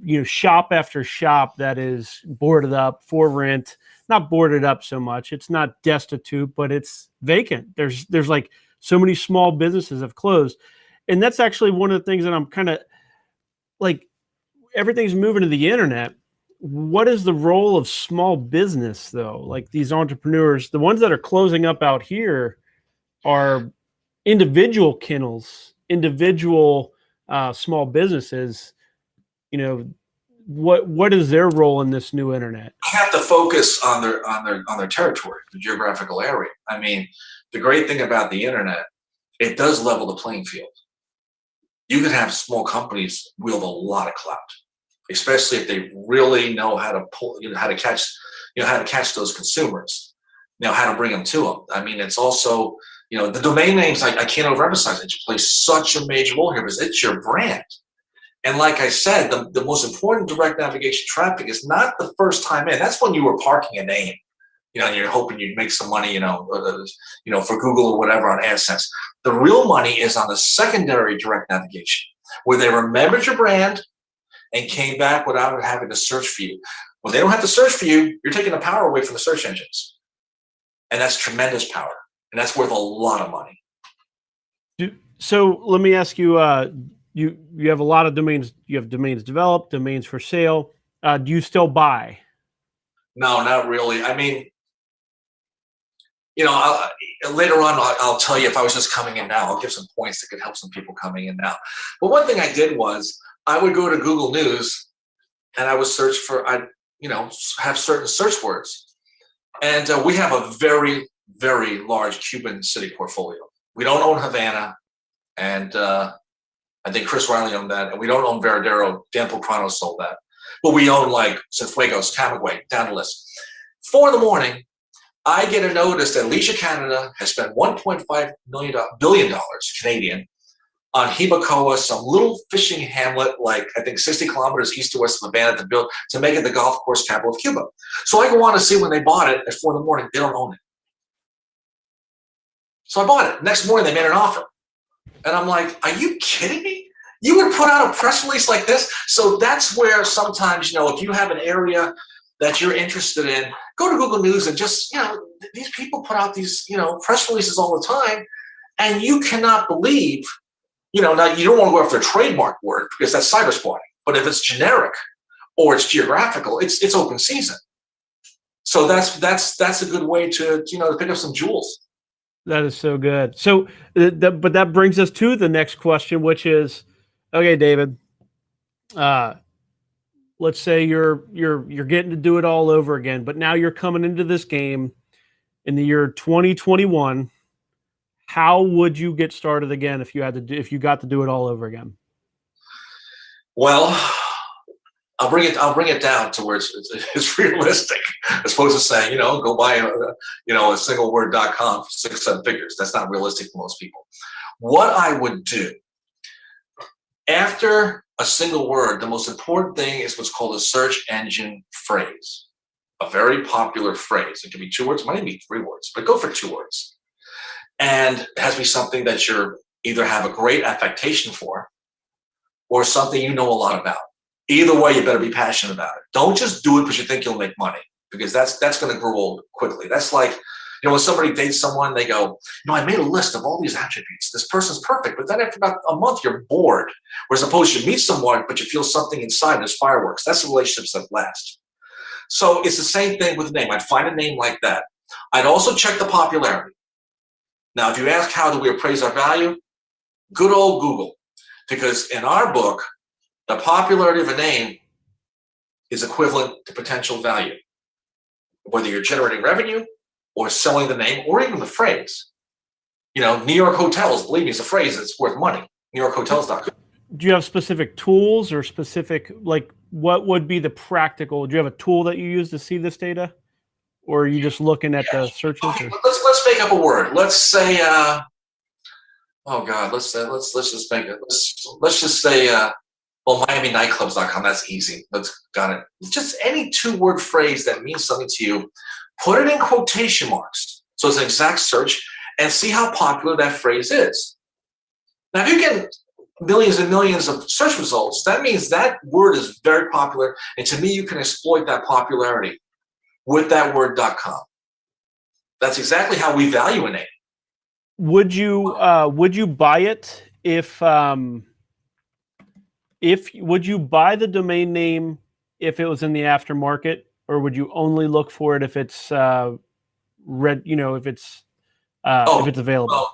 you know, shop after shop that is boarded up for rent. Not boarded up so much. It's not destitute, but it's vacant. There's like so many small businesses have closed. And that's actually one of the things that I'm kind of like, everything's moving to the internet. What is the role of small business though? Like these entrepreneurs, the ones that are closing up out here are individual kennels, individual small businesses. You know, what is their role in this new internet? You have to focus on their territory, the geographical area. I mean, the great thing about the internet, it does level the playing field. You can have small companies wield a lot of clout, especially if they really know how to pull, how to catch those consumers, how to bring them to them. I mean, it's also, the domain names, I can't overemphasize it. You play such a major role here because it's your brand. And like I said, the most important direct navigation traffic is not the first time in. That's when you were parking a name, and you're hoping you'd make some money, for Google or whatever on AdSense. The real money is on the secondary direct navigation, where they remembered your brand and came back without having to search for you. When they don't have to search for you, you're taking the power away from the search engines. And that's tremendous power. And that's worth a lot of money. So let me ask you, you have a lot of domains. You have domains developed, domains for sale. Do you still buy? No, not really. I mean, later on, I'll tell you if I was just coming in now, I'll give some points that could help some people coming in now. But one thing I did was I would go to Google News and I would search for, have certain search words. And we have a very, very large Cuban city portfolio. We don't own Havana. And I think Chris Riley owned that. And we don't own Veradero. Dan Pulcrano sold that. But we own like Cienfuegos, Camagüey, down the list. 4 a.m, I get a notice that Alicia Canada has spent $1.5 billion Canadian on Hibacoa, some little fishing hamlet, like I think 60 kilometers east to west of Havana, to make it the golf course capital of Cuba. So I go on to see when they bought it at 4 a.m, they don't own it. So I bought it. Next morning, they made an offer. And I'm like, are you kidding me? You would put out a press release like this? So that's where sometimes, if you have an area that you're interested in, go to Google News and just, these people put out these, press releases all the time, and you cannot believe, now you don't want to go after a trademark word because that's cyber squatting. But if it's generic or it's geographical, it's open season. So that's a good way to pick up some jewels. That is so good. So, but that brings us to the next question, which is, okay, David, let's say you're getting to do it all over again, but now you're coming into this game in the year 2021. How would you get started again if you got to do it all over again? Well, I'll bring it down to where it's realistic, as opposed to saying, go buy a single word.com for 6-7 figures. That's not realistic for most people. What I would do after a single word, the most important thing is what's called a search engine phrase, a very popular phrase. It can be 2 words, it might even be 3 words, but go for 2 words. And it has to be something that you're either have a great affectation for or something you know a lot about. Either way, you better be passionate about it. Don't just do it because you think you'll make money, because that's going to grow old quickly. That's like, when somebody dates someone, they go, I made a list of all these attributes. This person's perfect. But then after about a month, you're bored. Whereas opposed, you meet someone, but you feel something inside, there's fireworks. That's the relationships that last. So it's the same thing with a name. I'd find a name like that. I'd also check the popularity. Now, if you ask how do we appraise our value, good old Google, because in our book, the popularity of a name is equivalent to potential value, whether you're generating revenue or selling the name or even the phrase. You know, New York hotels, believe me, it's a phrase that's worth money. NewYorkHotels.com. Do you have specific tools or specific, like, what would be the practical? Do you have a tool that you use to see this data, or are you just looking at the searches? Okay, let's make up a word. Let's say, oh God, let's just make it. Let's just say, well, MiamiNightclubs.com. That's easy. Got it. Just any 2-word phrase that means something to you. Put it in quotation marks, so it's an exact search, and see how popular that phrase is. Now, if you get millions and millions of search results, that means that word is very popular, and to me, you can exploit that popularity with that word.com. That's exactly how we value a name. Would you buy it if would you buy the domain name if it was in the aftermarket, or would you only look for it if it's if it's available?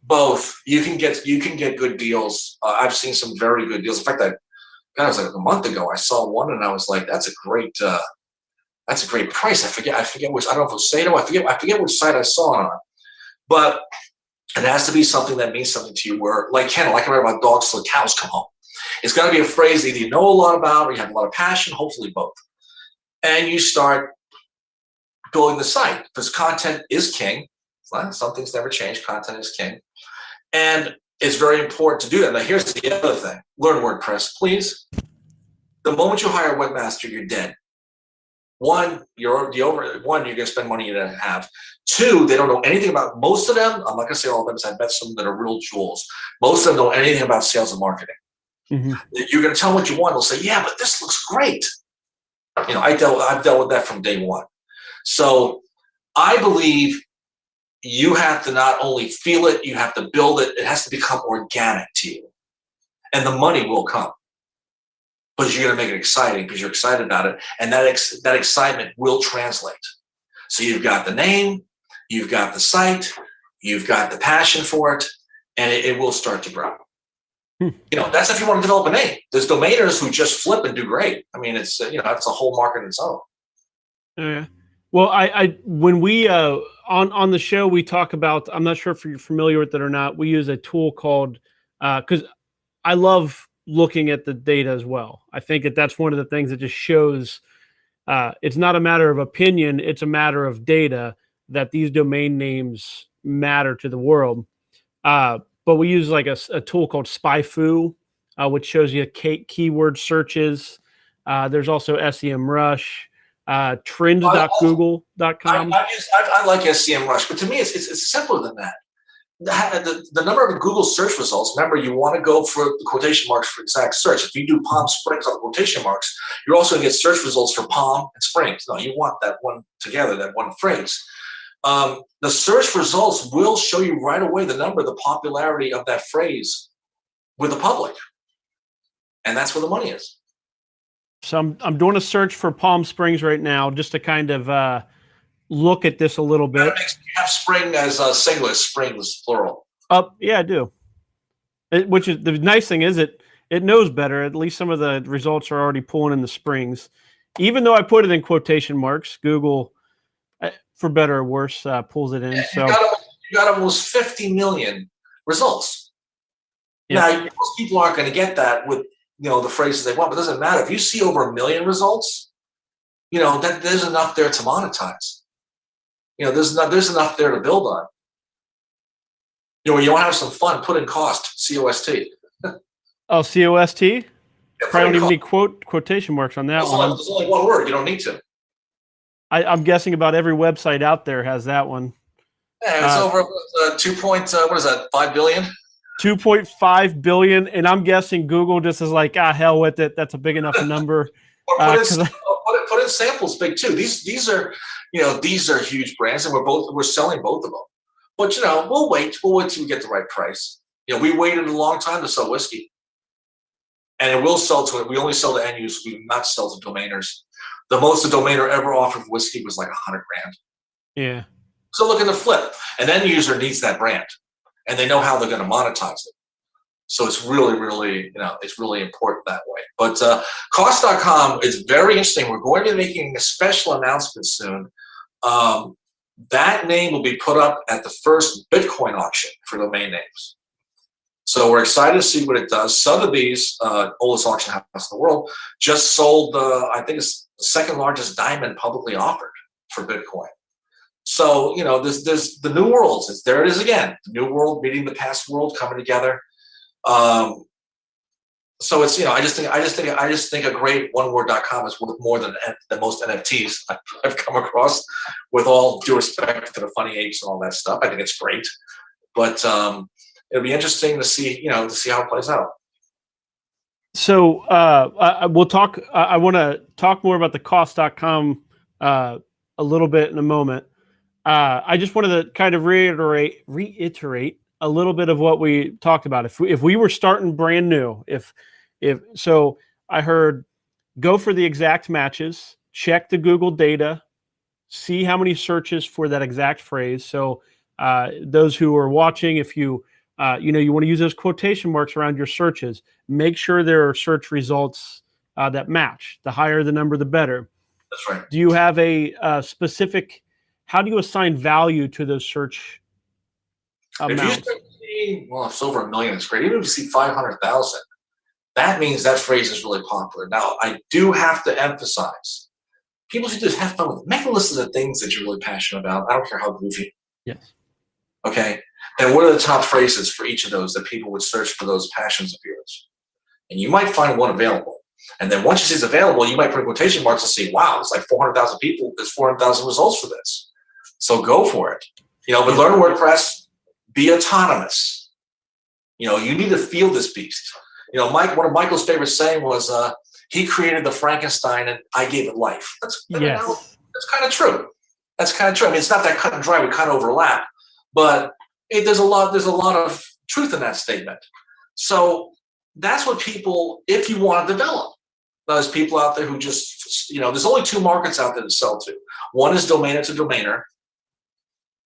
Both. You can get good deals. I've seen some very good deals. In fact, it was like a month ago. I saw one and I was like, that's a great price. I forget which. I don't know if it was Sato. I forget which site I saw it on. But it has to be something that means something to you. Where, like Ken, like I read about dogs till the cows come home. It's got to be a phrase either you know a lot about or you have a lot of passion. Hopefully both. And you start building the site because content is king. Some things never change. Content is king. And it's very important to do that. Now, here's the other thing. Learn WordPress, please. The moment you hire a webmaster, you're dead. One, you're going to spend money you don't have. 2, they don't know anything about, most of them, I'm not going to say all of them, because I bet some that are real jewels. Most of them know anything about sales and marketing. Mm-hmm. You're going to tell them what you want. They'll say, yeah, but this looks great. You know, I've dealt with that from day one. So I believe you have to not only feel it, you have to build it. It has to become organic to you. And the money will come. But you're going to make it exciting because you're excited about it. And that excitement will translate. So you've got the name, you've got the site, you've got the passion for it, and it will start to grow. You know, that's if you want to develop a name. There's domainers who just flip and do great. I mean, it's that's a whole market in its own. Yeah. Well, I when we on the show we talk about, I'm not sure if you're familiar with it or not. We use a tool called because I love looking at the data as well. I think that's one of the things that just shows it's not a matter of opinion; it's a matter of data that these domain names matter to the world. But we use like a tool called SpyFu, which shows you keyword searches. There's also SEMrush, trends.google.com. I like SEMrush, but to me, it's simpler than that. The number of Google search results, remember, you want to go for the quotation marks for exact search. If you do Palm Springs on the quotation marks, you're also going to get search results for Palm and Springs. No, you want that one together, that one phrase. The search results will show you right away the number, the popularity of that phrase with the public. And that's where the money is. So I'm doing a search for Palm Springs right now just to kind of look at this a little bit. You have spring as singular, springs plural. Yeah, I do. Which is the nice thing is it knows better. At least some of the results are already pulling in the springs. Even though I put it in quotation marks, Google, for better or worse, pulls it in. Yeah, so you got almost 50 million results. Yeah. Now, most people aren't going to get that with the phrases they want, but it doesn't matter. If you see over 1 million results, that there's enough there to monetize. There's enough there to build on. You want to have some fun, put in cost, C-O-S-T. Oh, C-O-S-T? Yeah, probably don't even need quotation marks on that one. There's only one word. You don't need to. I'm guessing about every website out there has that one. Yeah, it's over 5 billion? 2.5 billion, and I'm guessing Google just is like, hell with it. That's a big enough number. Put in samples big too. These are huge brands, and we're selling both of them. But we'll wait till we get the right price. We waited a long time to sell whiskey, and it will sell to it. We only sell to end users. We do not sell to domainers. The most a domainer ever offered whiskey was like $100,000. Yeah. So looking to flip. An end user needs that brand, and they know how they're going to monetize it. So it's really, really, it's really important that way. But cost.com is very interesting. We're going to be making a special announcement soon. That name will be put up at the first Bitcoin auction for domain names. So we're excited to see what it does. Sotheby's, oldest auction house in the world, just sold, I think it's the second largest diamond publicly offered for Bitcoin. So, there's the new worlds. There it is again. The new world meeting the past world coming together. So it's, I just think a great oneword.com is worth more than most NFTs I've come across, with all due respect to the funny apes and all that stuff. I think it's great, but it'll be interesting to see, how it plays out. So we'll talk. I want to talk more about the cost.com a little bit in a moment. I just wanted to kind of reiterate a little bit of what we talked about. If we were starting brand new, if so, I heard go for the exact matches, check the Google data, see how many searches for that exact phrase. So those who are watching, if you you want to use those quotation marks around your searches, make sure there are search results that match. The higher the number, the better. That's right. Do you have a specific? How do you assign value to those search amounts? If you see, well, if it's over 1 million, it's great. Even if you see 500,000, that means that phrase is really popular. Now, I do have to emphasize, people should just have fun with it. Make a list of the things that you're really passionate about. I don't care how goofy. Yes. Okay. And what are the top phrases for each of those that people would search for those passions of yours? And you might find one available. And then once you see it's available, you might put quotation marks and see, wow, it's like 400,000 people. There's 400,000 results for this. So go for it. But learn WordPress, be autonomous. You need to feel this beast. One of Michael's favorite saying was, he created the Frankenstein and I gave it life. That's kind of true. That's kind of true. I mean, it's not that cut and dry. We kind of overlap, but there's a lot of truth in that statement. So that's what people, if you want to develop, there's people out there who just, there's only two markets out there to sell to. One is domainer to domainer,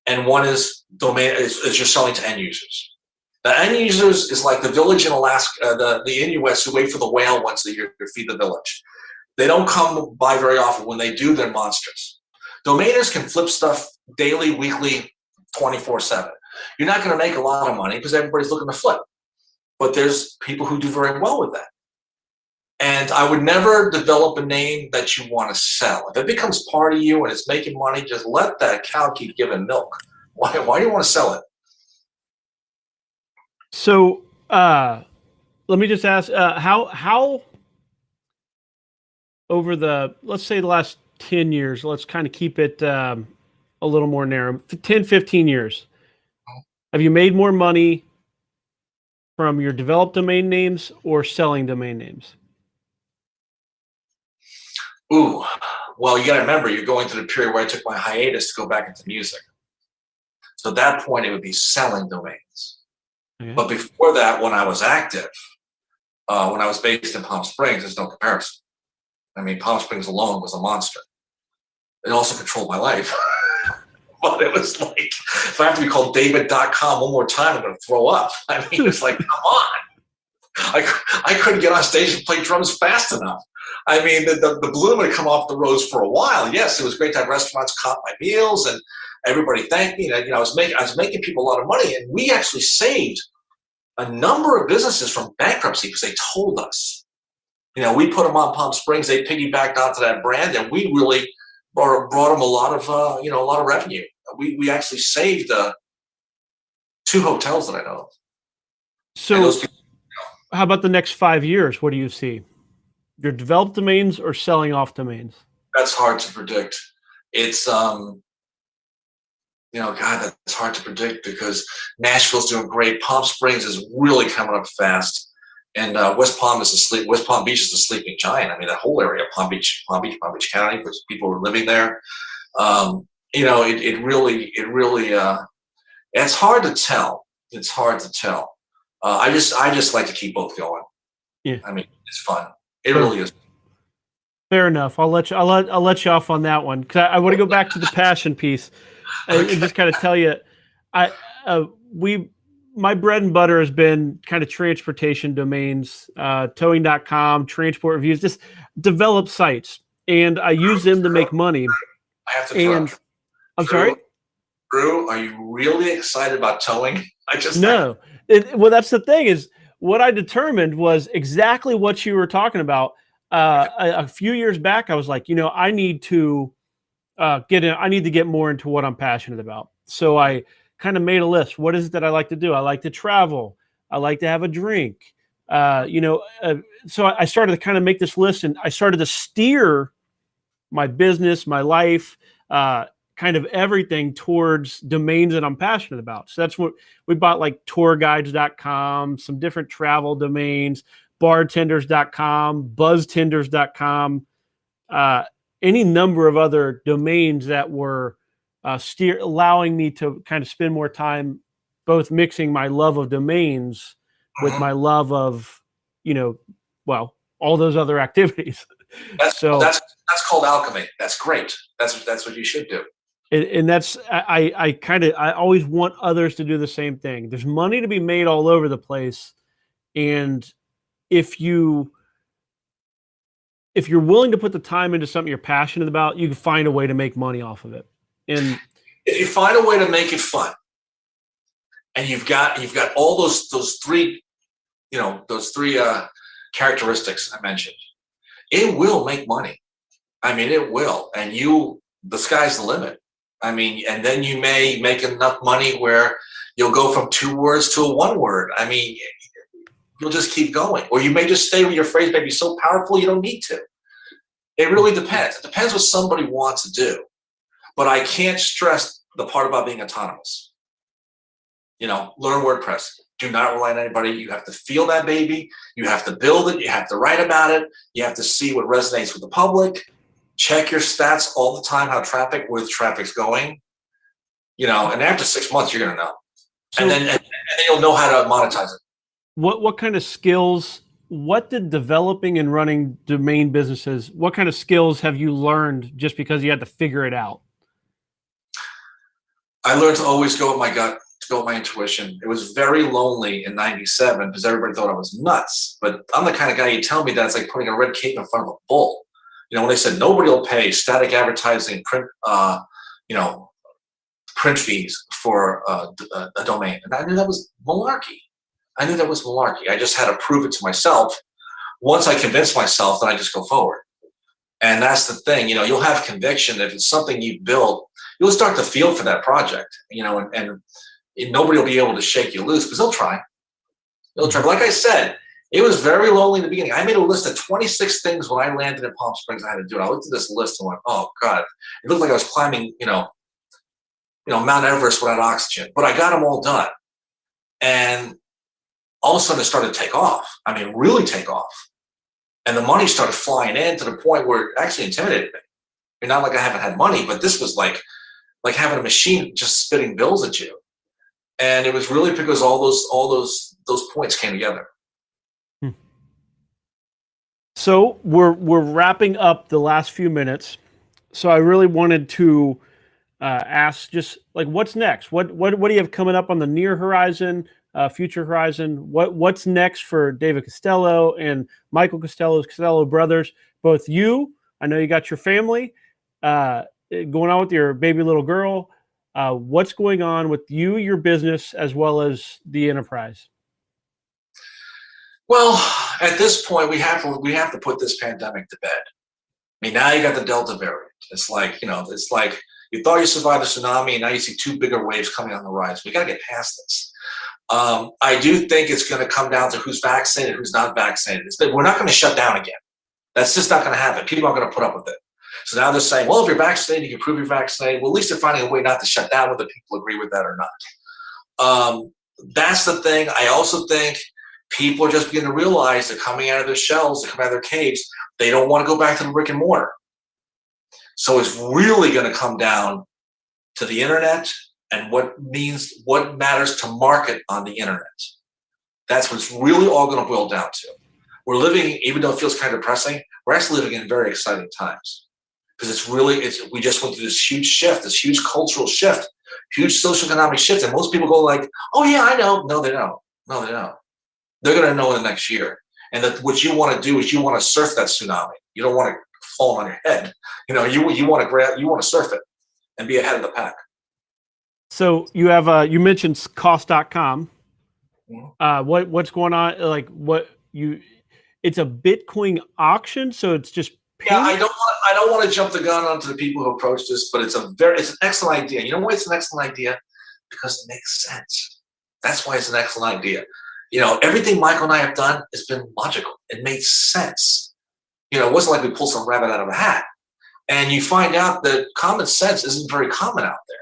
and one is is you're selling to end users. The end users is like the village in Alaska, the Inuits who wait for the whale once a year to feed the village. They don't come by very often. When they do, they're monsters. Domainers can flip stuff daily, weekly, 24/7. You're not going to make a lot of money because everybody's looking to flip. But there's people who do very well with that. And I would never develop a name that you want to sell. If it becomes part of you and it's making money, just let that cow keep giving milk. Why do you want to sell it? So let me just ask, how over let's say the last 10 years, let's kind of keep it a little more narrow, 10, 15 years, have you made more money from your developed domain names or selling domain names? Ooh, well, you got to remember, you're going through the period where I took my hiatus to go back into music. So at that point, it would be selling domains. Okay. But before that, when I was active, when I was based in Palm Springs, there's no comparison. I mean, Palm Springs alone was a monster. It also controlled my life. But it was like, if I have to be called David.com one more time, I'm going to throw up. I mean, it's like, come on. I couldn't get on stage and play drums fast enough. I mean, the balloon would come off the rose for a while. Yes, it was great to have restaurants comp my meals and everybody thanked me. I was making people a lot of money, and we actually saved a number of businesses from bankruptcy because they told us. We put them on Palm Springs. They piggybacked onto that brand, and we really brought them a lot of revenue. We actually saved 2 hotels that I know of. So, how about the next 5 years? What do you see? Your developed domains or selling off domains? That's hard to predict. It's God, that's hard to predict because Nashville's doing great. Palm Springs is really coming up fast, and West Palm Beach is the sleeping giant. I mean, that whole area, Palm Beach County, because people were living there. It really, it's hard to tell. It's hard to tell. I just like to keep both going. Yeah. I mean, it's fun. It really is. Fair enough. I'll let you off on that one. 'Cause I want to go back to the passion piece. and just kind of tell you, I my bread and butter has been kind of transportation domains, towing.com, transport reviews, just develop sites, and I use them to make money. I have to And throw. I'm sorry. Drew, are you really excited about towing? No. Well, that's the thing is what I determined was exactly what you were talking about. A few years back, I was like, I need to I need to get more into what I'm passionate about. So I kind of made a list. What is it that I like to do? I like to travel. I like to have a drink. So I started to kind of make this list, and I started to steer my business, my life, kind of everything towards domains that I'm passionate about. So that's what we bought, like tourguides.com, some different travel domains, bartenders.com, buzztenders.com, any number of other domains that were allowing me to kind of spend more time both mixing my love of domains with my love of, all those other activities. That's called alchemy. That's great. That's what you should do. And that's I always want others to do the same thing. There's money to be made all over the place, and if you're willing to put the time into something you're passionate about, you can find a way to make money off of it. And if you find a way to make it fun, and you've got all those three, characteristics I mentioned, it will make money. I mean, it will, and the sky's the limit. I mean, and then you may make enough money where you'll go from 2 words to a 1 word. I mean, you'll just keep going, or you may just stay with your phrase may be so powerful you don't need to. It really depends. It depends what somebody wants to do. But I can't stress the part about being autonomous. Learn WordPress. Do not rely on anybody. You have to feel that baby. You have to build it. You have to write about it. You have to see what resonates with the public. Check your stats all the time, where the traffic's going. And after 6 months, you're going to know. So, and then you'll know how to monetize it. What kind of skills, what did developing and running domain businesses, what kind of skills have you learned just because you had to figure it out? I learned to always go with my gut, to go with my intuition. It was very lonely in '97 because everybody thought I was nuts. But I'm the kind of guy, you tell me that, it's like putting a red cape in front of a bull. When they said nobody will pay static advertising, print fees for a domain, and I knew that was malarkey. I just had to prove it to myself. Once I convinced myself, then I just go forward. And that's the thing. You'll have conviction. If it's something you build, you'll start to feel for that project. And nobody will be able to shake you loose because they'll try. But like I said, it was very lonely in the beginning. I made a list of 26 things when I landed in Palm Springs I had to do. And I looked at this list and went, "Oh God!" It looked like I was climbing, Mount Everest without oxygen. But I got them all done, and all of a sudden it started to take off. I mean, really take off, and the money started flying in to the point where it actually intimidated me. It's not like I haven't had money, but this was like having a machine just spitting bills at you, and it was really because all those points came together. So we're wrapping up the last few minutes. So I really wanted to ask, just like, what's next? What do you have coming up on the near horizon, future horizon? What's next for David Castello and Michael Castello's Castello Brothers? Both you, I know you got your family going on with your baby little girl. What's going on with you, your business, as well as the enterprise? Well, at this point, we have to put this pandemic to bed. I mean, now you got the Delta variant. It's like you thought you survived the tsunami, and now you see 2 bigger waves coming on the rise. We got to get past this. I do think it's going to come down to who's vaccinated, who's not vaccinated. We're not going to shut down again. That's just not going to happen. People aren't going to put up with it. So now they're saying, well, if you're vaccinated, you can prove you're vaccinated. Well, at least they're finding a way not to shut down, whether people agree with that or not. That's the thing. I also think people are just beginning to realize they're coming out of their shells, they're coming out of their caves. They don't want to go back to the brick and mortar. So it's really going to come down to the internet and what matters to market on the internet. That's what it's really all going to boil down to. We're living, even though it feels kind of depressing, we're actually living in very exciting times. because we just went through this huge shift, this huge cultural shift, huge social economic shift, and most people go like, "Oh yeah, I know." No, they don't. No, they don't. They're going to know in the next year. And that what you want to do is you want to surf that tsunami. You don't want to fall on your head. You know, you want to surf it and be ahead of the pack. So you have you mentioned cost.com. Mm-hmm. What's going on? Like it's a Bitcoin auction, so it's just yeah. I don't want to jump the gun onto the people who approach this, but it's an excellent idea. You know why it's an excellent idea? Because it makes sense. That's why it's an excellent idea. You know, everything Michael and I have done has been logical. It made sense. You know, it wasn't like we pulled some rabbit out of a hat. And you find out that common sense isn't very common out there.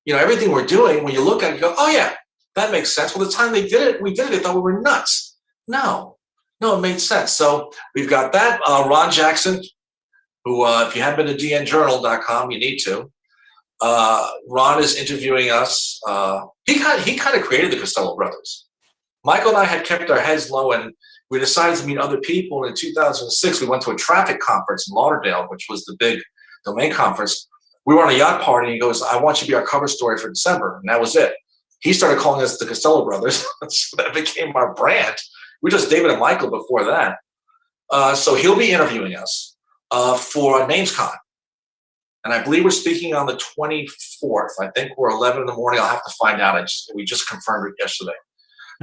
You know, everything we're doing, when you look at it, you go, "Oh yeah, that makes sense." Well, the time they did it, they thought we were nuts. No, it made sense. So we've got that. Ron Jackson, who, if you haven't been to dnjournal.com, you need to. Ron is interviewing us. He kind of created the Castello brothers. Michael and I had kept our heads low, and we decided to meet other people. In 2006, we went to a traffic conference in Lauderdale, which was the big domain conference. We were on a yacht party, and he goes, "I want you to be our cover story for December." And that was it. He started calling us the Castello brothers. So that became our brand. We were just David and Michael before that. So he'll be interviewing us for a NamesCon. And I believe we're speaking on the 24th. I think we're 11 in the morning. I'll have to find out. We just confirmed it yesterday.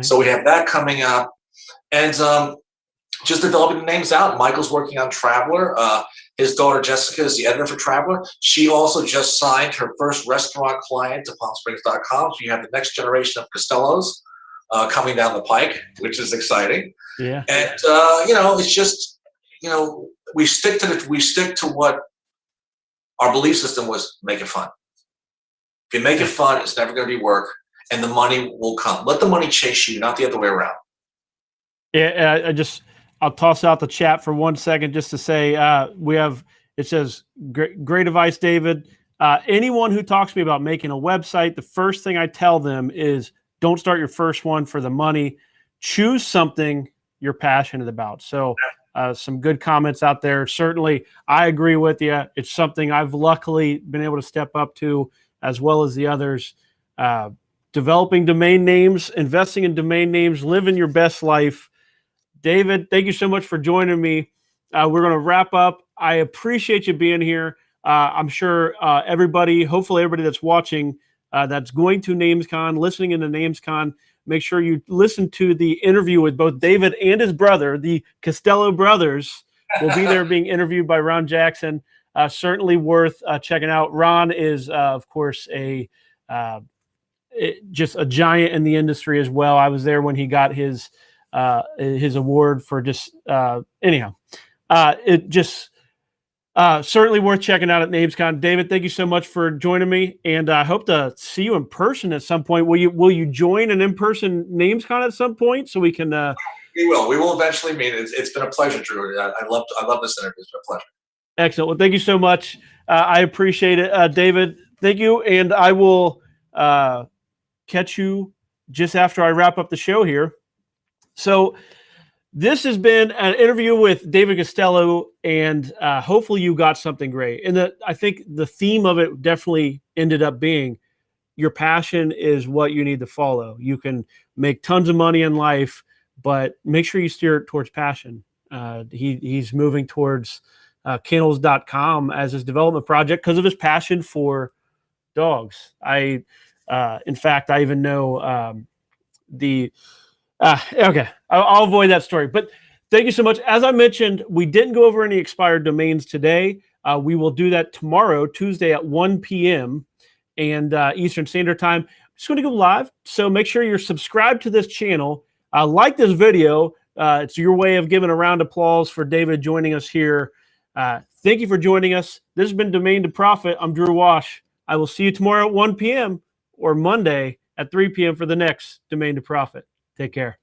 So we have that coming up, and just developing the names out. Michael's working on Traveler. His daughter Jessica is the editor for Traveler. She also just signed her first restaurant client to PalmSprings.com. So you have the next generation of Castellos coming down the pike, which is exciting. Yeah. And you know, it's just, you know, we stick to what our belief system was: make it fun. If you make it fun, it's never going to be work. And the money will come. Let the money chase you, not the other way around. Yeah, I'll toss out the chat for 1 second just to say it says, great advice, David. Anyone who talks to me about making a website, the first thing I tell them is don't start your first one for the money. Choose something you're passionate about. So some good comments out there. Certainly, I agree with you. It's something I've luckily been able to step up to, as well as the others. Developing domain names, investing in domain names, living your best life. David, thank you so much for joining me. We're going to wrap up. I appreciate you being here. I'm sure hopefully everybody that's watching, that's going to NamesCon, listening into NamesCon, make sure you listen to the interview with both David and his brother. The Castello brothers will be there being interviewed by Ron Jackson. Certainly worth checking out. Ron is, of course, just a giant in the industry as well. I was there when he got his award for anyhow. It just certainly worth checking out at NamesCon. David, thank you so much for joining me, and I hope to see you in person at some point. Will you join an in-person NamesCon at some point so we can? We will eventually meet. It's been a pleasure, Drew. I love this interview. It's been a pleasure. Excellent. Well, thank you so much. I appreciate it, David. Thank you, and I will catch you just after I wrap up the show here. So this has been an interview with David Castello, and hopefully you got something great. And I think the theme of it definitely ended up being your passion is what you need to follow. You can make tons of money in life, but make sure you steer it towards passion. He's moving towards kennels.com as his development project because of his passion for dogs. In fact, I even know okay, I'll avoid that story. But thank you so much. As I mentioned, we didn't go over any expired domains today. We will do that tomorrow, Tuesday at 1 p.m. and Eastern Standard Time. I'm just going to go live. So make sure you're subscribed to this channel. Like this video. It's your way of giving a round of applause for David joining us here. Thank you for joining us. This has been Domain to Profit. I'm Drew Wash. I will see you tomorrow at 1 p.m. or Monday at 3 p.m. for the next Domain to Profit. Take care.